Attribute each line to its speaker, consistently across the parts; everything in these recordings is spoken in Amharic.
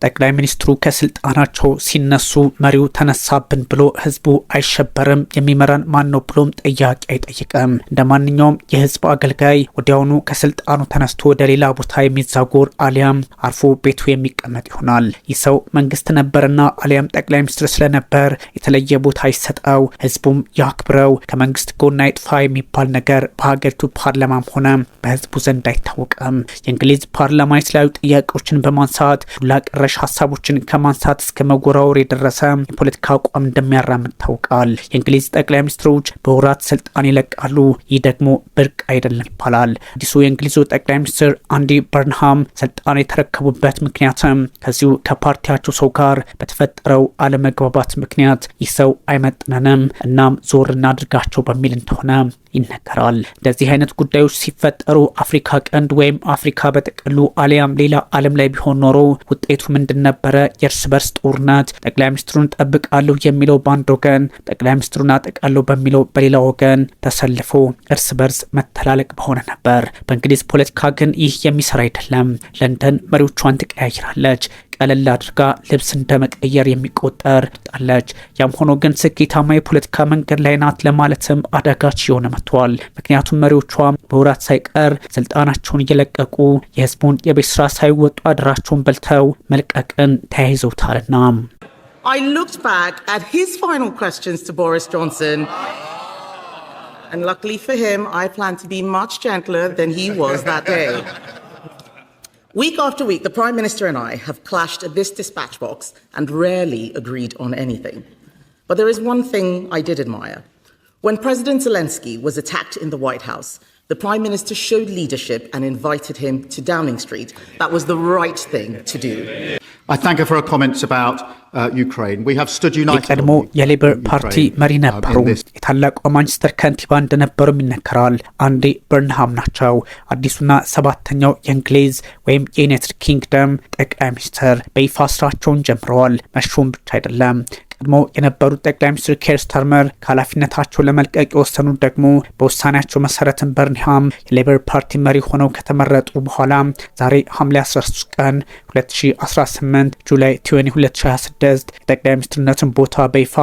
Speaker 1: ጠቅላይ ሚኒስትሩ ከስልጣናቸው ሲነሱ መሪው ተነሳብን ብሎ ህዝቡ አይሸበርም፣ የሚመራን ማን ነው ብሎም ጥያቄ አይጠይቅም። እንደ ማንኛውም የህዝብ አገልጋይ ወዲያውኑ ከስልጣኑ ተነስቶ ወደ ሌላ ቦታ የሚዛጎር አሊያም አርፎ ቤቱ የሚቀመጥ ይሆናል። ይህ ሰው መንግስት ነበርና አሊያም ጠቅላይ ሚኒስትር ስለነበር የተለየ ቦታ ይሰጠው፣ ህዝቡም ያክብረው፣ ከመንግስት ጎን አይጥፋ የሚባል ነገር በሀገሪቱ ፓርላማም ሆነ በህዝቡ ዘንድ አይታወቅም። የእንግሊዝ ፓርላማ የተለያዩ ጥያቄዎችን በማንሳት ዱላ ቀረሽ ሀሳቦችን ከማንሳት እስከ መጎራወር የደረሰ የፖለቲካ አቋም እንደሚያራምድ ታውቃል። የእንግሊዝ ጠቅላይ ሚኒስትሮች በወራት ስልጣን ይለቃሉ። ይህ ደግሞ ብርቅ አይደለም ይባላል። አዲሱ የእንግሊዙ ጠቅላይ ሚኒስትር አንዲ በርንሃም ስልጣን የተረከቡበት ምክንያትም ከዚሁ ከፓርቲያቸው ሰው ጋር በተፈጠረው አለመግባባት ምክንያት ይህ ሰው አይመጥነንም እናም ዞር እናድርጋቸው በሚል እንደሆነ ይነገራል። እንደዚህ አይነት ጉዳዮች ሲፈጠሩ አፍሪካ ቀንድ ወይም አፍሪካ በጥቅሉ አሊያም ሌላ ዓለም ላይ ቢሆን ኖሮ ውጤቱ ምንድን ነበረ? የእርስ በርስ ጦርነት፣ ጠቅላይ ሚኒስትሩን ጠብቃለሁ የሚለው በአንድ ወገን፣ ጠቅላይ ሚኒስትሩን አጠቃለሁ በሚለው በሌላ ወገን ተሰልፎ እርስ በርስ መተላለቅ በሆነ ነበር። በእንግሊዝ ፖለቲካ ግን ይህ የሚሰራ አይደለም። ለንደን መሪዎቿን ትቀያይራለች። ቀለል አድርጋ ልብስ እንደመቀየር የሚቆጠር ጣለች። ያም ሆኖ ግን ስኬታማ የፖለቲካ መንገድ ላይ ናት ለማለትም አዳጋች የሆነ መጥቷል። ምክንያቱም መሪዎቿ በወራት ሳይቀር ስልጣናቸውን እየለቀቁ የህዝቡን የቤት ስራ ሳይወጡ አድራቸውን በልተው መልቀቅን ተያይዘውታልና
Speaker 2: I looked back at his final questions to Boris Johnson, and luckily for him, I plan to be much gentler than he was that day. Week after week, the Prime Minister and I have clashed at this dispatch box and rarely agreed on anything. But there is one thing I did admire. When President Zelensky was attacked in the White House, the Prime Minister showed leadership and invited him to Downing Street. That was the right thing to do.
Speaker 3: I thank her for her comments about Ukraine. We have stood united.
Speaker 1: የቀድሞ የሌበር ፓርቲ መሪ ነበሩ። የታላቁ ማንቸስተር ከንቲባ እንደነበሩም ይነገራል። አንዲ በርንሃም ናቸው። አዲሱና ሰባተኛው የእንግሊዝ ወይም የዩናይትድ ኪንግደም ጠቅላይ ሚኒስትር በይፋ ስራቸውን ጀምረዋል። መሾም ብቻ አይደለም። ቀድሞ የነበሩት ጠቅላይ ሚኒስትር ኬር ስታርመር ከኃላፊነታቸው ለመልቀቅ የወሰኑት ደግሞ በውሳኔያቸው መሰረትን በርንሃም የሌበር ፓርቲ መሪ ሆነው ከተመረጡ በኋላ ዛሬ ሐምሌ 13 ቀን 2018 ጁላይ 2026 የጠቅላይ ሚኒስትርነትን ቦታ በይፋ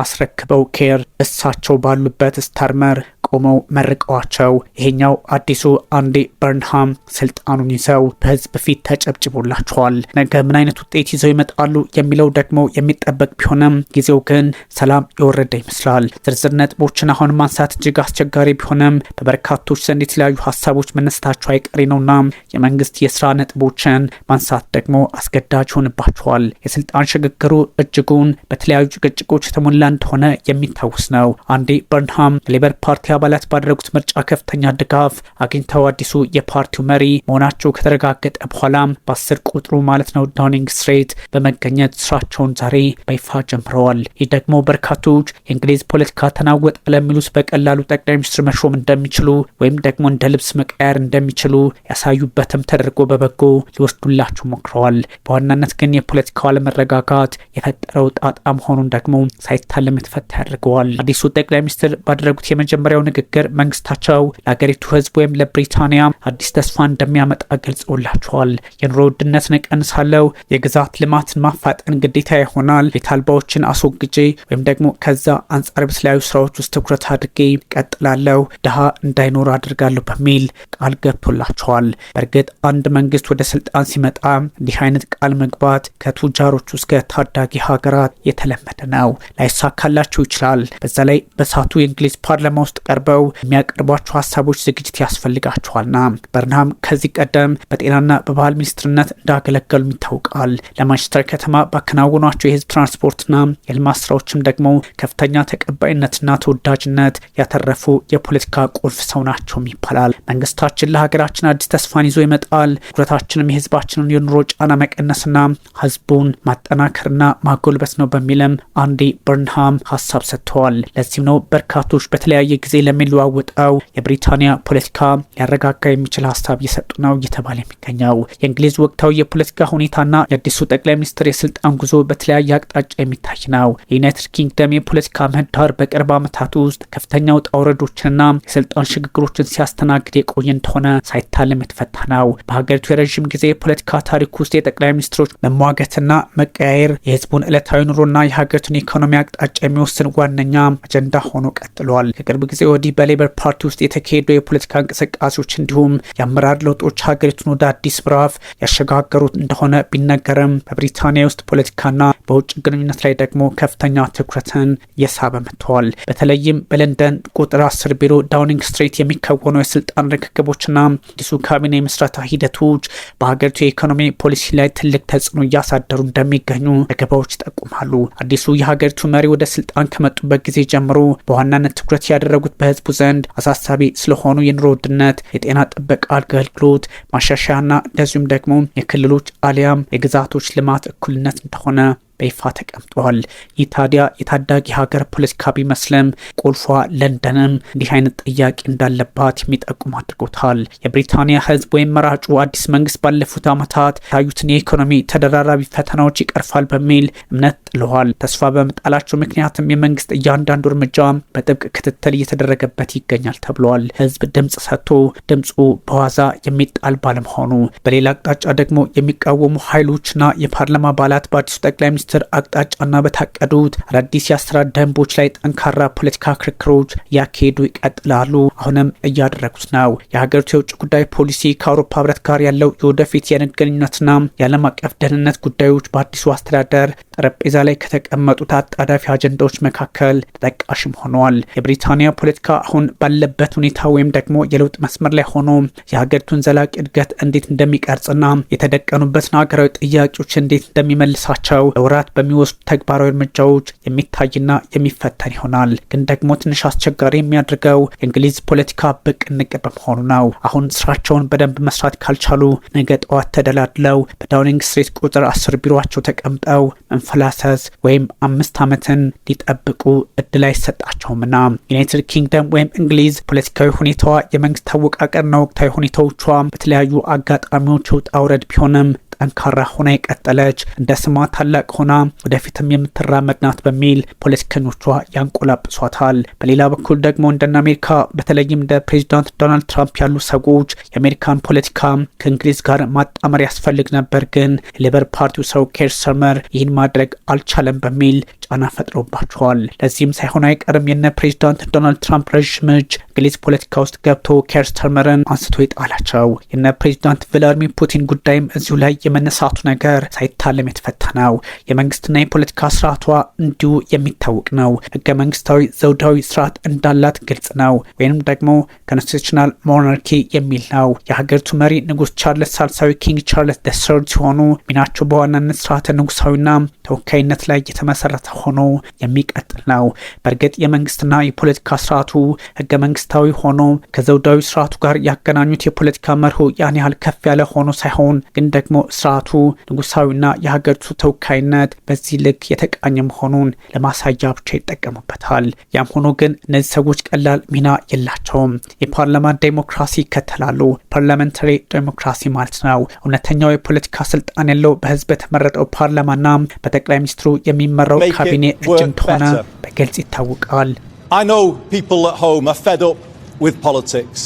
Speaker 1: አስረክበው ኬር እሳቸው ባሉበት ስታርመር ቆመው መርቀዋቸው ይሄኛው አዲሱ አንዲ በርንሃም ስልጣኑን ይዘው በህዝብ ፊት ተጨብጭቦላቸዋል። ነገ ምን አይነት ውጤት ይዘው ይመጣሉ የሚለው ደግሞ የሚጠበቅ ቢሆንም ጊዜው ግን ሰላም የወረደ ይመስላል። ዝርዝር ነጥቦችን አሁን ማንሳት እጅግ አስቸጋሪ ቢሆንም በበርካቶች ዘንድ የተለያዩ ሀሳቦች መነሳታቸው አይቀሬ ነውና የመንግስት የስራ ነጥቦችን ማንሳት ደግሞ አስገዳጅ ሆንባቸዋል። የስልጣን ሽግግሩ እጅጉን በተለያዩ ጭቅጭቆች የተሞላ እንደሆነ የሚታወስ ነው። አንዲ በርንሃም ሌበር ፓርቲ አባላት ባደረጉት ምርጫ ከፍተኛ ድጋፍ አግኝተው አዲሱ የፓርቲው መሪ መሆናቸው ከተረጋገጠ በኋላ በ10 ቁጥሩ ማለት ነው ዳውኒንግ ስትሪት በመገኘት ስራቸውን ዛሬ በይፋ ጀምረዋል። ይህ ደግሞ በርካቶች የእንግሊዝ ፖለቲካ ተናወጠ ለሚሉት በቀላሉ ጠቅላይ ሚኒስትር መሾም እንደሚችሉ ወይም ደግሞ እንደ ልብስ መቀየር እንደሚችሉ ያሳዩበትም ተደርጎ በበጎ ሊወስዱላቸው ሞክረዋል። በዋናነት ግን የፖለቲካው አለመረጋጋት የፈጠረው ጣጣ መሆኑን ደግሞ ሳይታለም የተፈታ ያደርገዋል። አዲሱ ጠቅላይ ሚኒስትር ባደረጉት የመጀመሪያው ንግግር መንግስታቸው ለሀገሪቱ ህዝብ ወይም ለብሪታንያ አዲስ ተስፋ እንደሚያመጣ ገልጸውላቸዋል። የኑሮ ውድነትን እቀንሳለሁ፣ የግዛት ልማትን ማፋጠን ግዴታ ይሆናል፣ ቤት አልባዎችን አስወግጄ ወይም ደግሞ ከዛ አንጻር በተለያዩ ስራዎች ውስጥ ትኩረት አድርጌ ቀጥላለሁ፣ ድሃ እንዳይኖር አድርጋለሁ በሚል ቃል ገብቶላቸዋል። በእርግጥ አንድ መንግስት ወደ ስልጣን ሲመጣ እንዲህ አይነት ቃል መግባት ከቱጃሮች እስከ ታዳጊ ሀገራት የተለመደ ነው። ላይሳካላቸው ይችላል። በዛ ላይ በሳቱ የእንግሊዝ ፓርላማ ውስጥ ቀርበው የሚያቀርቧቸው ሀሳቦች ዝግጅት ያስፈልጋቸዋልና በርንሃም ከዚህ ቀደም በጤናና በባህል ሚኒስትርነት እንዳገለገሉ ይታወቃል። ለማንቸስተር ከተማ ባከናወኗቸው የህዝብ ትራንስፖርትና የልማት ስራዎችም ደግሞ ከፍተኛ ተቀባይነትና ተወዳጅነት ያተረፉ የፖለቲካ ቁልፍ ሰው ናቸው ይባላል። መንግስታችን ለሀገራችን አዲስ ተስፋን ይዞ ይመጣል፣ ትኩረታችንም የህዝባችንን የኑሮ ጫና መቀነስና ህዝቡን ማጠናከርና ማጎልበት ነው በሚልም አንዲ በርንሃም ሀሳብ ሰጥተዋል። ለዚህም ነው በርካቶች በተለያየ ጊዜ ለሚለዋወጠው የብሪታንያ ፖለቲካ ሊያረጋጋ የሚችል ሀሳብ እየሰጡ ነው እየተባለ የሚገኘው። የእንግሊዝ ወቅታዊ የፖለቲካ ሁኔታና የአዲሱ ጠቅላይ ሚኒስትር የስልጣን ጉዞ በተለያየ አቅጣጫ የሚታይ ነው። የዩናይትድ ኪንግደም የፖለቲካ ምህዳር በቅርብ ዓመታት ውስጥ ከፍተኛ ውጣ ውረዶችንና የስልጣን ሽግግሮችን ሲያስተናግድ የቆየ እንደሆነ ሳይታለም የተፈታ ነው። በሀገሪቱ የረዥም ጊዜ የፖለቲካ ታሪክ ውስጥ የጠቅላይ ሚኒስትሮች መሟገትና መቀያየር የህዝቡን ዕለታዊ ኑሮና የሀገሪቱን ኢኮኖሚ አቅጣጫ የሚወስን ዋነኛ አጀንዳ ሆኖ ቀጥሏል። ከቅርብ ጊዜ ወዲህ በሌበር ፓርቲ ውስጥ የተካሄዱ የፖለቲካ እንቅስቃሴዎች እንዲሁም የአመራር ለውጦች ሀገሪቱን ወደ አዲስ ምዕራፍ ያሸጋገሩት እንደሆነ ቢነገርም በብሪታንያ ውስጥ ፖለቲካና በውጭ ግንኙነት ላይ ደግሞ ከፍተኛ ትኩረትን እየሳበ መጥተዋል። በተለይም በለንደን ቁጥር 10 ቢሮ ዳውኒንግ ስትሪት የሚከወኑ የስልጣን ርክክቦችና አዲሱ ካቢኔ ምስረታ ሂደቶች በሀገሪቱ የኢኮኖሚ ፖሊሲ ላይ ትልቅ ተጽዕኖ እያሳደሩ እንደሚገኙ ዘገባዎች ይጠቁማሉ። አዲሱ የሀገሪቱ መሪ ወደ ስልጣን ከመጡበት ጊዜ ጀምሮ በዋናነት ትኩረት ያደረጉት በህዝቡ ዘንድ አሳሳቢ ስለሆኑ የኑሮ ውድነት፣ የጤና ጥበቃ አገልግሎት ማሻሻያና እንደዚሁም ደግሞ የክልሎች አሊያም የግዛቶች ልማት እኩልነት እንደሆነ በይፋ ተቀምጧል። ይህ ታዲያ የታዳጊ ሀገር ፖለቲካ ቢመስልም ቁልፏ ለንደንም እንዲህ አይነት ጥያቄ እንዳለባት የሚጠቁም አድርጎታል። የብሪታንያ ህዝብ ወይም መራጩ አዲስ መንግስት ባለፉት ዓመታት የታዩትን የኢኮኖሚ ተደራራቢ ፈተናዎች ይቀርፋል በሚል እምነት ጥለዋል። ተስፋ በመጣላቸው ምክንያትም የመንግስት እያንዳንዱ እርምጃ በጥብቅ ክትትል እየተደረገበት ይገኛል ተብሏል። ህዝብ ድምጽ ሰጥቶ ድምፁ በዋዛ የሚጣል ባለመሆኑ፣ በሌላ አቅጣጫ ደግሞ የሚቃወሙ ኃይሎችና የፓርላማ አባላት በአዲሱ ጠቅላይ ሚኒስትር አቅጣጫና በታቀዱት አዳዲስ የአሰራር ደንቦች ላይ ጠንካራ ፖለቲካ ክርክሮች ያካሄዱ ይቀጥላሉ። አሁንም እያደረጉት ነው። የሀገሪቱ የውጭ ጉዳይ ፖሊሲ ከአውሮፓ ህብረት ጋር ያለው የወደፊት የንግድ ግንኙነትና የዓለም አቀፍ ደህንነት ጉዳዮች በአዲሱ አስተዳደር ጠረጴዛ ላይ ከተቀመጡት አጣዳፊ አጀንዳዎች መካከል ተጠቃሽም ሆነዋል። የብሪታንያ ፖለቲካ አሁን ባለበት ሁኔታ ወይም ደግሞ የለውጥ መስመር ላይ ሆኖ የሀገሪቱን ዘላቂ እድገት እንዴት እንደሚቀርጽና የተደቀኑበትን ሀገራዊ ጥያቄዎች እንዴት እንደሚመልሳቸው ለወራት በሚወስዱ ተግባራዊ እርምጃዎች የሚታይና የሚፈተን ይሆናል። ግን ደግሞ ትንሽ አስቸጋሪ የሚያደርገው የእንግሊዝ ፖለቲካ ብቅ ንቅ በመሆኑ ነው። አሁን ስራቸውን በደንብ መስራት ካልቻሉ ነገ ጠዋት ተደላድለው በዳውኒንግ ስትሪት ቁጥር 10 ቢሮቸው ተቀምጠው መንፈላሰስ ወይም 5 ዓመትን ሊጠብቁ እድል አይሰጣቸውምና ዩናይትድ ኪንግደም ወይም እንግሊዝ ፖለቲካዊ ሁኔታዋ የመንግስት አወቃቀርና ወቅታዊ ሁኔታዎቿ በተለያዩ አጋጣሚዎች ውጣ ውረድ ቢሆንም ጠንካራ ሆና የቀጠለች እንደ ስሟ ታላቅ ሆና ወደፊትም የምትራመድ ናት በሚል ፖለቲከኞቿ ያንቆላጵሷታል። በሌላ በኩል ደግሞ እንደና አሜሪካ በተለይም እንደ ፕሬዚዳንት ዶናልድ ትራምፕ ያሉ ሰዎች የአሜሪካን ፖለቲካ ከእንግሊዝ ጋር ማጣመር ያስፈልግ ነበር፣ ግን የሌበር ፓርቲው ሰው ኬር ስታርመር ይህን ማድረግ አልቻለም በሚል ጫና ፈጥሮባቸዋል። ለዚህም ሳይሆን አይቀርም የነ ፕሬዚዳንት ዶናልድ ትራምፕ ረዥም እጅ እንግሊዝ ፖለቲካ ውስጥ ገብቶ ኬር ስታርመርን አንስቶ ይጣላቸው። የነ ፕሬዚዳንት ቭላድሚር ፑቲን ጉዳይም እዚሁ ላይ የመነሳቱ ነገር ሳይታለም የተፈታ ነው። የመንግስትና የፖለቲካ ስርዓቷ እንዲሁ የሚታወቅ ነው። ህገ መንግስታዊ ዘውዳዊ ስርዓት እንዳላት ግልጽ ነው። ወይንም ደግሞ ኮንስቲቱሽናል ሞናርኪ የሚል ነው። የሀገሪቱ መሪ ንጉስ ቻርልስ ሳልሳዊ ኪንግ ቻርልስ III ሲሆኑ ሚናቸው በዋናነት ስርዓተ ንጉሳዊና ተወካይነት ላይ የተመሰረተ ሆኖ የሚቀጥል ነው። በእርግጥ የመንግስትና የፖለቲካ ስርዓቱ ህገ መንግስታዊ ሆኖ ከዘውዳዊ ስርዓቱ ጋር ያገናኙት የፖለቲካ መርሁ ያን ያህል ከፍ ያለ ሆኖ ሳይሆን ግን ደግሞ ስርዓቱ ንጉሳዊና የሀገሪቱ ተወካይነት በዚህ ልክ የተቃኘ መሆኑን ለማሳያ ብቻ ይጠቀሙበታል። ያም ሆኖ ግን እነዚህ ሰዎች ቀላል ሚና የላቸውም። የፓርላማ ዴሞክራሲ ይከተላሉ። ፓርላሜንታሪ ዴሞክራሲ ማለት ነው እውነተኛው የፖለቲካ ስልጣን ያለው በህዝብ የተመረጠው ፓርላማና በጠቅላይ ሚኒስትሩ የሚመራው ካቢኔ እጅ እንደሆነ በግልጽ ይታወቃል።
Speaker 4: I know people at home are fed up with politics.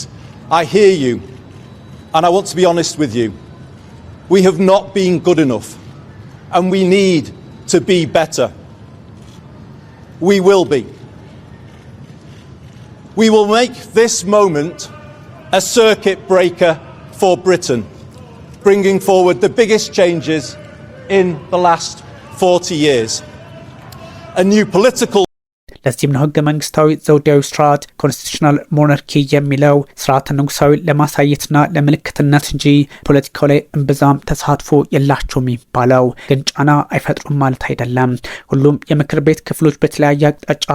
Speaker 4: I hear you, and I want to be honest with you. We have not been good enough, and we need to be better. We will be. We will make this moment a circuit breaker for Britain, bringing forward the biggest changes in the last 40 years. A new political
Speaker 1: ለዚህም ነው ህገ መንግስታዊ ዘውዳዊ ስርዓት ኮንስቲቱሽናል ሞናርኪ የሚለው ስርዓተ ንጉሳዊ ለማሳየትና ለምልክትነት እንጂ ፖለቲካው ላይ እምብዛም ተሳትፎ የላቸውም የሚባለው። ግን ጫና አይፈጥሩም ማለት አይደለም። ሁሉም የምክር ቤት ክፍሎች በተለያየ አቅጣጫ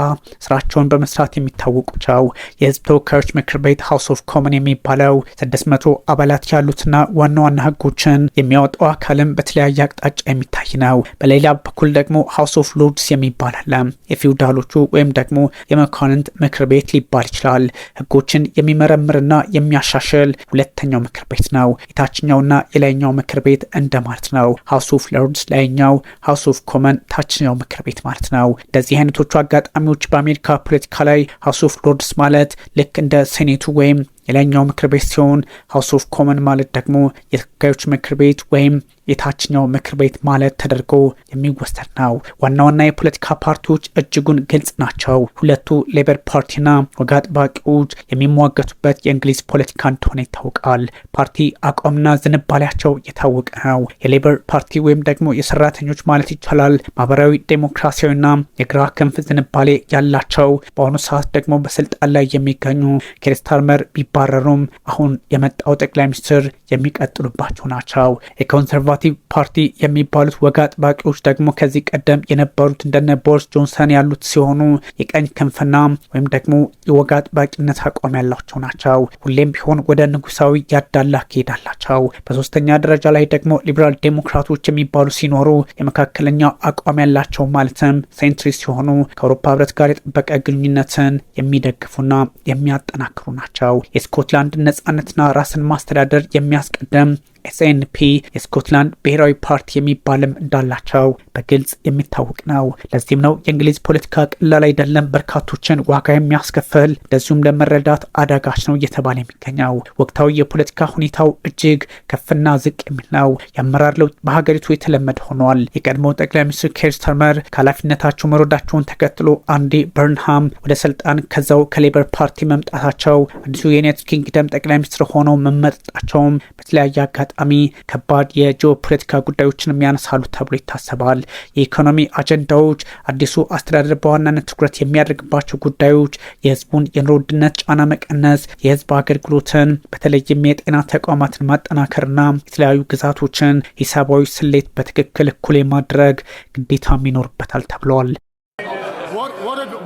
Speaker 1: ስራቸውን በመስራት የሚታወቁቸው የህዝብ ተወካዮች ምክር ቤት ሃውስ ኦፍ ኮመን የሚባለው 600 አባላት ያሉትና ዋና ዋና ህጎችን የሚያወጣው አካልም በተለያየ አቅጣጫ የሚታይ ነው። በሌላ በኩል ደግሞ ሃውስ ኦፍ ሎርድስ የሚባል አለ። የፊውዳሎቹ ወይም ደግሞ የመኳንንት ምክር ቤት ሊባል ይችላል። ህጎችን የሚመረምርና የሚያሻሽል ሁለተኛው ምክር ቤት ነው። የታችኛውና የላይኛው ምክር ቤት እንደማለት ነው። ሃውስ ኦፍ ሎርድስ ላይኛው፣ ሃውስ ኦፍ ኮመን ታችኛው ምክር ቤት ማለት ነው። እንደዚህ አይነቶቹ አጋጣሚዎች በአሜሪካ ፖለቲካ ላይ ሃውስ ኦፍ ሎርድስ ማለት ልክ እንደ ሴኔቱ ወይም የላይኛው ምክር ቤት ሲሆን ሃውስ ኦፍ ኮመን ማለት ደግሞ የተወካዮች ምክር ቤት ወይም የታችኛው ምክር ቤት ማለት ተደርጎ የሚወሰድ ነው። ዋና ዋና የፖለቲካ ፓርቲዎች እጅጉን ግልጽ ናቸው። ሁለቱ ሌበር ፓርቲና ወግ አጥባቂዎች የሚሟገቱበት የእንግሊዝ ፖለቲካ እንደሆነ ይታወቃል። ፓርቲ አቋምና ዝንባሌያቸው የታወቀ ነው። የሌበር ፓርቲ ወይም ደግሞ የሰራተኞች ማለት ይቻላል ማህበራዊ ዴሞክራሲያዊና የግራ ክንፍ ዝንባሌ ያላቸው፣ በአሁኑ ሰዓት ደግሞ በስልጣን ላይ የሚገኙ ኬር ስታርመር ቢባረሩም አሁን የመጣው ጠቅላይ ሚኒስትር የሚቀጥሉባቸው ናቸው። የኮንሰርቫቲቭ ፓርቲ የሚባሉት ወግ አጥባቂዎች ደግሞ ከዚህ ቀደም የነበሩት እንደነ ቦሪስ ጆንሰን ያሉት ሲሆኑ የቀኝ ክንፍና ወይም ደግሞ የወግ አጥባቂነት አቋም ያላቸው ናቸው። ሁሌም ቢሆን ወደ ንጉሳዊ ያዳላ አካሄዳላቸው። በሶስተኛ ደረጃ ላይ ደግሞ ሊበራል ዴሞክራቶች የሚባሉ ሲኖሩ የመካከለኛ አቋም ያላቸው ማለትም ሴንትሪስት ሲሆኑ ከአውሮፓ ህብረት ጋር የጠበቀ ግንኙነትን የሚደግፉና የሚያጠናክሩ ናቸው። የስኮትላንድ ነጻነትና ራስን ማስተዳደር የሚያስቀድም ኤስኤንፒ የስኮትላንድ ብሔራዊ ፓርቲ የሚባልም እንዳላቸው በግልጽ የሚታወቅ ነው። ለዚህም ነው የእንግሊዝ ፖለቲካ ቀላል አይደለም፣ በርካቶችን ዋጋ የሚያስከፍል እንደዚሁም ለመረዳት አዳጋች ነው እየተባለ የሚገኘው። ወቅታዊ የፖለቲካ ሁኔታው እጅግ ከፍና ዝቅ የሚል ነው። የአመራር ለውጥ በሀገሪቱ የተለመደ ሆኗል። የቀድሞው ጠቅላይ ሚኒስትር ኬር ስታርመር ከኃላፊነታቸው መውረዳቸውን ተከትሎ አንዲ በርንሃም ወደ ስልጣን ከዛው ከሌበር ፓርቲ መምጣታቸው፣ አዲሱ የዩናይትድ ኪንግደም ጠቅላይ ሚኒስትር ሆነው መመረጣቸውም በተለያየ አጋጣሚ ከባድ የጂኦፖለቲካ ጉዳዮችን የሚያነሳሉ ተብሎ ይታሰባል። የኢኮኖሚ አጀንዳዎች፣ አዲሱ አስተዳደር በዋናነት ትኩረት የሚያደርግባቸው ጉዳዮች የህዝቡን የኑሮ ውድነት ጫና መቀነስ፣ የህዝብ አገልግሎትን በተለይም የጤና ተቋማትን ማጠናከርና የተለያዩ ግዛቶችን ሂሳባዊ ስሌት በትክክል እኩል የማድረግ ግዴታም ይኖርበታል ተብሏል።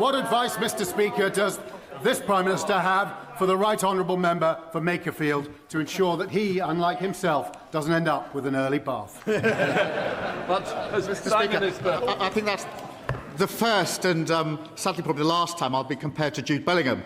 Speaker 5: What advice, Mr. Speaker, does this Prime Minister have for the Right Honourable Member for Makerfield to ensure that he, unlike himself, doesn't end up with an early bath?
Speaker 6: But, as Mr. Speaker,
Speaker 3: I think that's the first and sadly probably the last time I'll be compared to Jude Bellingham.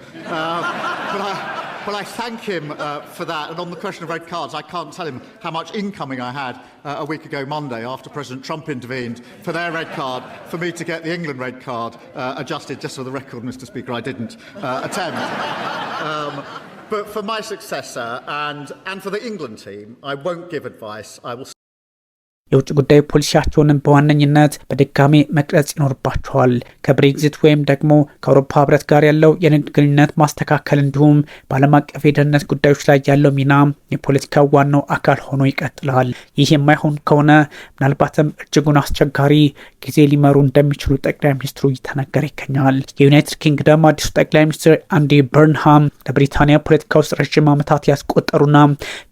Speaker 3: But I thank him for that. And on the question of red cards, I can't tell him how much incoming I had a week ago Monday after President Trump intervened for their red card, for me to get the England red card adjusted. Just for the record, Mr. Speaker, I didn't attempt. But for my successor and for the England team, I won't give advice. I will.
Speaker 1: የውጭ ጉዳይ ፖሊሲያቸውንም በዋነኝነት በድጋሚ መቅረጽ ይኖርባቸዋል። ከብሬግዚት ወይም ደግሞ ከአውሮፓ ህብረት ጋር ያለው የንግድ ግንኙነት ማስተካከል እንዲሁም በዓለም አቀፍ የደህንነት ጉዳዮች ላይ ያለው ሚና የፖለቲካ ዋናው አካል ሆኖ ይቀጥላል። ይህ የማይሆን ከሆነ ምናልባትም እጅጉን አስቸጋሪ ጊዜ ሊመሩ እንደሚችሉ ጠቅላይ ሚኒስትሩ እየተነገረ ይገኛል። የዩናይትድ ኪንግደም አዲሱ ጠቅላይ ሚኒስትር አንዲ በርንሃም ለብሪታንያ ፖለቲካ ውስጥ ረዥም ዓመታት ያስቆጠሩና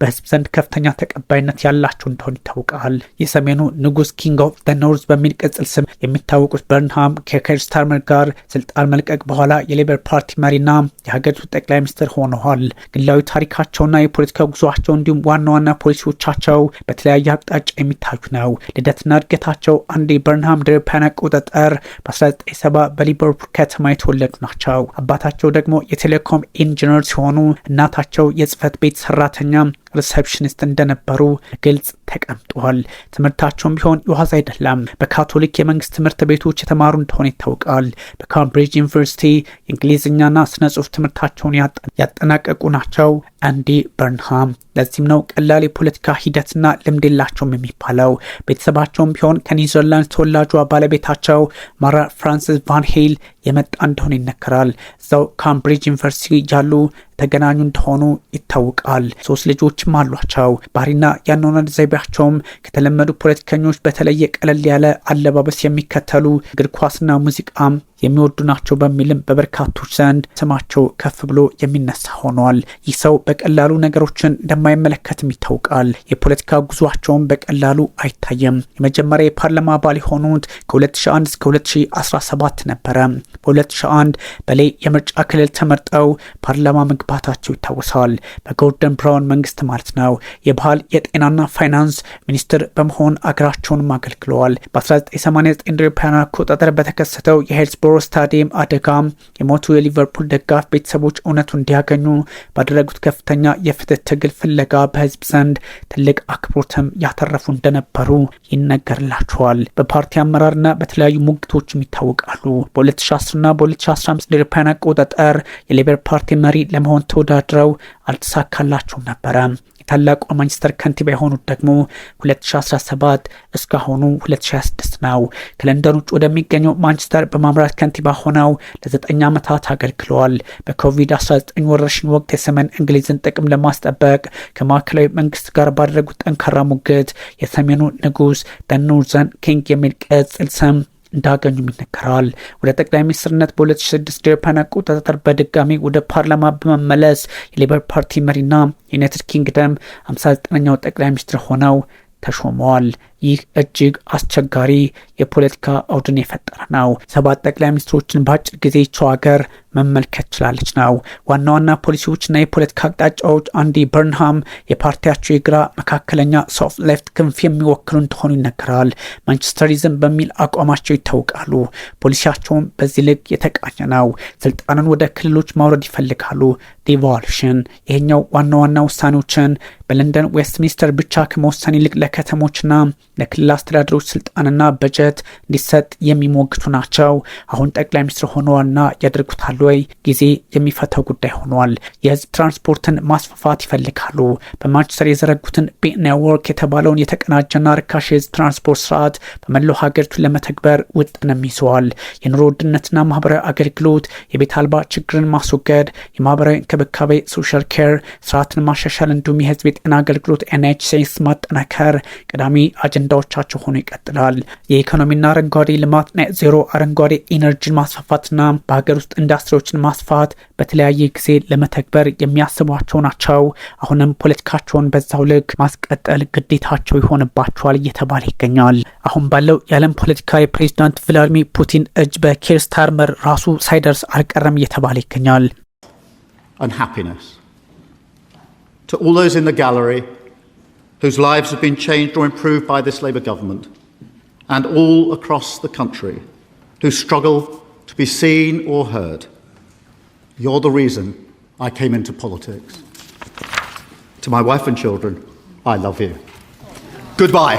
Speaker 1: በህዝብ ዘንድ ከፍተኛ ተቀባይነት ያላቸው እንደሆነ ይታወቃል። የሰሜኑ ንጉስ ኪንግ ኦፍ ዘ ኖርዝ በሚል ቅጽል ስም የሚታወቁት በርንሃም ከኬር ስታርመር ጋር ስልጣን መልቀቅ በኋላ የሌበር ፓርቲ መሪና የሀገሪቱ ጠቅላይ ሚኒስትር ሆነዋል። ግላዊ ታሪካቸውና የፖለቲካ ጉዟቸው እንዲሁም ዋና ዋና ፖሊሲዎቻቸው በተለያየ አቅጣጫ የሚታዩ ነው። ልደትና እድገታቸው አንዲ በርንሃም ድርፓን አቆጣጠር በ1970 በሊቨርፑል ከተማ የተወለዱ ናቸው። አባታቸው ደግሞ የቴሌኮም ኢንጂነር ሲሆኑ እናታቸው የጽህፈት ቤት ሰራተኛ ሪሴፕሽኒስት እንደነበሩ ግልጽ ተቀምጧል። ትምህርታቸውም ቢሆን የዋዛ አይደለም። በካቶሊክ የመንግስት ትምህርት ቤቶች የተማሩ እንደሆነ ይታወቃል። በካምብሪጅ ዩኒቨርሲቲ የእንግሊዝኛና ስነ ጽሁፍ ትምህርታቸውን ያጠናቀቁ ናቸው አንዲ በርንሃም። ለዚህም ነው ቀላል የፖለቲካ ሂደትና ልምድ የላቸውም የሚባለው። ቤተሰባቸውም ቢሆን ከኒዘርላንድ ተወላጇ ባለቤታቸው ማራ ፍራንሲስ ቫን ሄል የመጣ እንደሆነ ይነገራል። እዛው ካምብሪጅ ዩኒቨርሲቲ ያሉ ተገናኙ እንደሆኑ ይታወቃል። 3 ልጆችም አሏቸው። ባህሪና ያኗኗር ዘይቤያቸውም ከተለመዱ ፖለቲከኞች በተለየ ቀለል ያለ አለባበስ የሚከተሉ እግር ኳስና ሙዚቃም የሚወዱ ናቸው በሚልም በበርካቶች ዘንድ ስማቸው ከፍ ብሎ የሚነሳ ሆኗል። ይህ ሰው በቀላሉ ነገሮችን እንደማይመለከትም ይታወቃል። የፖለቲካ ጉዟቸውን በቀላሉ አይታየም። የመጀመሪያ የፓርላማ አባል የሆኑት ከ2001 እስከ 2017 ነበረ። በ2001 በላይ የምርጫ ክልል ተመርጠው ፓርላማ መግባታቸው ይታወሳል። በጎርደን ብራውን መንግስት ማለት ነው። የባህል የጤናና ፋይናንስ ሚኒስትር በመሆን አገራቸውንም አገልግለዋል። በ1989 አቆጣጠር በተከሰተው የሄልስቦሮ ሂልስቦሮ ስታዲየም አደጋ የሞቱ የሊቨርፑል ደጋፊ ቤተሰቦች እውነቱ እንዲያገኙ ባደረጉት ከፍተኛ የፍትህ ትግል ፍለጋ በህዝብ ዘንድ ትልቅ አክብሮትም ያተረፉ እንደነበሩ ይነገርላቸዋል። በፓርቲ አመራርና በተለያዩ ሙግቶችም ይታወቃሉ። በ2010ና በ2015 አውሮፓውያን አቆጣጠር የሌበር ፓርቲ መሪ ለመሆን ተወዳድረው አልተሳካላቸውም ነበረ። የታላቁ ማንቸስተር ከንቲባ የሆኑት ደግሞ 2017 እስካሁኑ 2026 ነው። ከለንደን ውጭ ወደሚገኘው ማንቸስተር በማምራት ከንቲባ ሆነው ለ9 ዓመታት አገልግለዋል። በኮቪድ-19 ወረርሽኝ ወቅት የሰሜን እንግሊዝን ጥቅም ለማስጠበቅ ከማዕከላዊ መንግስት ጋር ባደረጉት ጠንካራ ሙግት የሰሜኑ ንጉስ ኖርዘርን ኪንግ የሚል ቅጽል ስም እንዳገኙም ይነገራል። ወደ ጠቅላይ ሚኒስትርነት በ2006 አውሮፓውያን አቆጣጠር በድጋሚ ወደ ፓርላማ በመመለስ የሌበር ፓርቲ መሪና የዩናይትድ ኪንግደም 59ኛው ጠቅላይ ሚኒስትር ሆነው ተሾመዋል። ይህ እጅግ አስቸጋሪ የፖለቲካ አውድን የፈጠረ ነው። 7 ጠቅላይ ሚኒስትሮችን በአጭር ጊዜ ይህች ሀገር መመልከት ችላለች ነው። ዋና ዋና ፖሊሲዎችና የፖለቲካ አቅጣጫዎች አንዲ በርንሃም የፓርቲያቸው የግራ መካከለኛ ሶፍት ሌፍት ክንፍ የሚወክሉ እንደሆኑ ይነገራል። ማንቸስተሪዝም በሚል አቋማቸው ይታወቃሉ። ፖሊሲያቸውም በዚህ ልክ የተቃኘ ነው። ስልጣንን ወደ ክልሎች ማውረድ ይፈልጋሉ። ዲቫሉሽን ይሄኛው ዋና ዋና ውሳኔዎችን በለንደን ዌስትሚኒስተር ብቻ ከመወሰን ይልቅ ለከተሞችና ለክልል አስተዳደሮች ስልጣንና በጀት እንዲሰጥ የሚሞግቱ ናቸው። አሁን ጠቅላይ ሚኒስትር ሆነዋልና ያደርጉታል ወይ? ጊዜ የሚፈታው ጉዳይ ሆኗል። የህዝብ ትራንስፖርትን ማስፋፋት ይፈልጋሉ። በማንቸስተር የዘረጉትን ቤት ኔትወርክ የተባለውን የተቀናጀና ርካሽ የህዝብ ትራንስፖርት ስርዓት በመላው ሀገሪቱ ለመተግበር ውጥንም ይዘዋል። የኑሮ ውድነትና ማህበራዊ አገልግሎት፣ የቤት አልባ ችግርን ማስወገድ፣ የማህበራዊ እንክብካቤ ሶሻል ኬር ስርዓትን ማሻሻል እንዲሁም የህዝብ የጤና አገልግሎት NHS ማጠናከር ቀዳሚ አጀንዳዎቻቸው ሆኖ ይቀጥላል። የኢኮኖሚና አረንጓዴ ልማት ኔት ዜሮ አረንጓዴ ኢነርጂን ማስፋፋትና በሀገር ውስጥ ኢንዱስትሪዎችን ማስፋት በተለያየ ጊዜ ለመተግበር የሚያስቧቸው ናቸው። አሁንም ፖለቲካቸውን በዛው ልክ ማስቀጠል ግዴታቸው ይሆንባቸዋል እየተባለ ይገኛል። አሁን ባለው የዓለም ፖለቲካ የፕሬዚዳንት ቭላዲሚር ፑቲን እጅ በኪር ስታርመር ራሱ ሳይደርስ አልቀረም እየተባለ ይገኛል።
Speaker 3: Unhappiness. To all those in the gallery whose lives have been changed or improved by this Labour government, and all across the country who struggle to be seen or heard, you're the reason I came into politics. To my wife and children, I love you. Goodbye.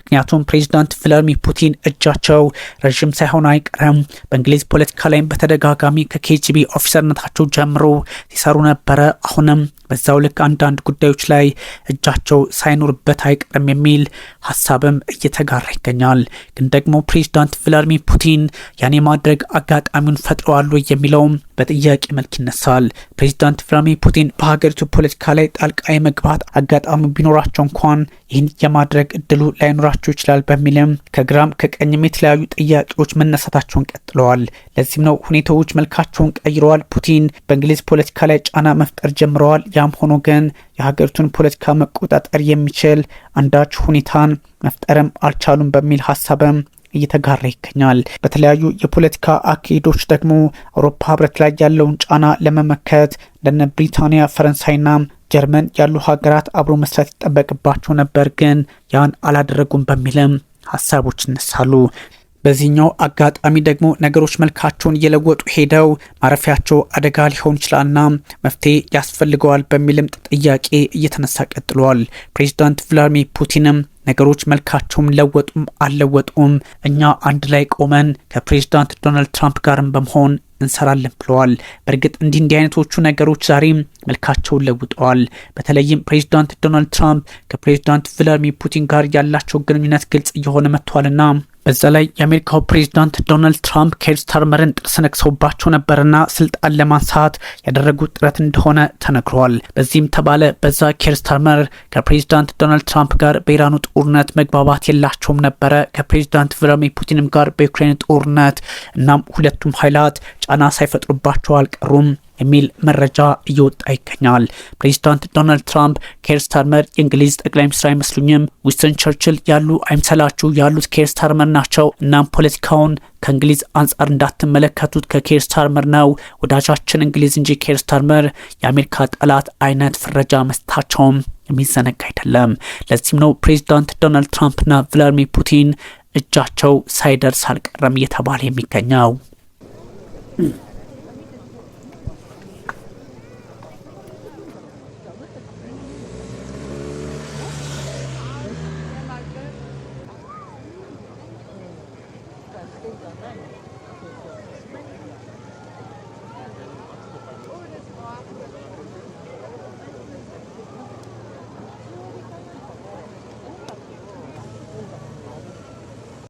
Speaker 1: ምክንያቱም ፕሬዚዳንት ቭላዲሚር ፑቲን እጃቸው ረዥም ሳይሆን አይቀርም። በእንግሊዝ ፖለቲካ ላይም በተደጋጋሚ ከኬጂቢ ኦፊሰርነታቸው ጀምሮ ሲሰሩ ነበረ። አሁንም በዛው ልክ አንዳንድ ጉዳዮች ላይ እጃቸው ሳይኖርበት አይቀርም የሚል ሀሳብም እየተጋራ ይገኛል። ግን ደግሞ ፕሬዚዳንት ቭላዲሚር ፑቲን ያኔ ማድረግ አጋጣሚውን ፈጥረዋል የሚለውም በጥያቄ መልክ ይነሳል። ፕሬዚዳንት ቭላዲሚር ፑቲን በሀገሪቱ ፖለቲካ ላይ ጣልቃ የመግባት አጋጣሚ ቢኖራቸው እንኳን ይህን የማድረግ እድሉ ላይኖራቸው ይችላል በሚልም ከግራም ከቀኝም የተለያዩ ጥያቄዎች መነሳታቸውን ቀጥለዋል። ለዚህም ነው ሁኔታዎች መልካቸውን ቀይረዋል። ፑቲን በእንግሊዝ ፖለቲካ ላይ ጫና መፍጠር ጀምረዋል። ያም ሆኖ ግን የሀገሪቱን ፖለቲካ መቆጣጠር የሚችል አንዳች ሁኔታን መፍጠርም አልቻሉም በሚል ሀሳብም እየተጋራ ይገኛል። በተለያዩ የፖለቲካ አካሄዶች ደግሞ አውሮፓ ህብረት ላይ ያለውን ጫና ለመመከት እንደነ ብሪታንያ፣ ፈረንሳይና ጀርመን ያሉ ሀገራት አብሮ መስራት ይጠበቅባቸው ነበር፣ ግን ያን አላደረጉም በሚልም ሀሳቦች ይነሳሉ። በዚህኛው አጋጣሚ ደግሞ ነገሮች መልካቸውን እየለወጡ ሄደው ማረፊያቸው አደጋ ሊሆን ይችላልና መፍትሄ ያስፈልገዋል በሚልም ጥያቄ እየተነሳ ቀጥሏል። ፕሬዚዳንት ቭላዲሚር ፑቲንም ነገሮች መልካቸውን ለወጡም አልለወጡም እኛ አንድ ላይ ቆመን ከፕሬዚዳንት ዶናልድ ትራምፕ ጋርም በመሆን እንሰራለን ብለዋል። በእርግጥ እንዲህ አይነቶቹ ነገሮች ዛሬም መልካቸውን ለውጠዋል። በተለይም ፕሬዚዳንት ዶናልድ ትራምፕ ከፕሬዚዳንት ቭላዲሚር ፑቲን ጋር ያላቸው ግንኙነት ግልጽ እየሆነ መጥቷልና በዛ ላይ የአሜሪካው ፕሬዚዳንት ዶናልድ ትራምፕ ኪር ስታርመርን ጥርስ ነክሰውባቸው ነበርና ስልጣን ለማንሳት ያደረጉት ጥረት እንደሆነ ተነግሯል። በዚህም ተባለ በዛ ኪር ስታርመር ከፕሬዚዳንት ዶናልድ ትራምፕ ጋር በኢራኑ ጦርነት መግባባት የላቸውም ነበረ፣ ከፕሬዚዳንት ቭላዲሚር ፑቲንም ጋር በዩክሬን ጦርነት። እናም ሁለቱም ኃይላት ጫና ሳይፈጥሩባቸው አልቀሩም። የሚል መረጃ እየወጣ ይገኛል። ፕሬዚዳንት ዶናልድ ትራምፕ ኬር ስታርመር የእንግሊዝ ጠቅላይ ሚኒስትር አይመስሉኝም፣ ዊንስተን ቸርችል ያሉ አይምሰላችሁ፣ ያሉት ኬር ስታርመር ናቸው። እናም ፖለቲካውን ከእንግሊዝ አንጻር እንዳትመለከቱት ከኬር ስታርመር ነው፣ ወዳጃችን እንግሊዝ እንጂ ኬር ስታርመር የአሜሪካ ጠላት አይነት ፍረጃ መስታቸውም የሚዘነጋ አይደለም። ለዚህም ነው ፕሬዚዳንት ዶናልድ ትራምፕና ቭላድሚር ፑቲን እጃቸው ሳይደርስ አልቀረም እየተባለ የሚገኘው።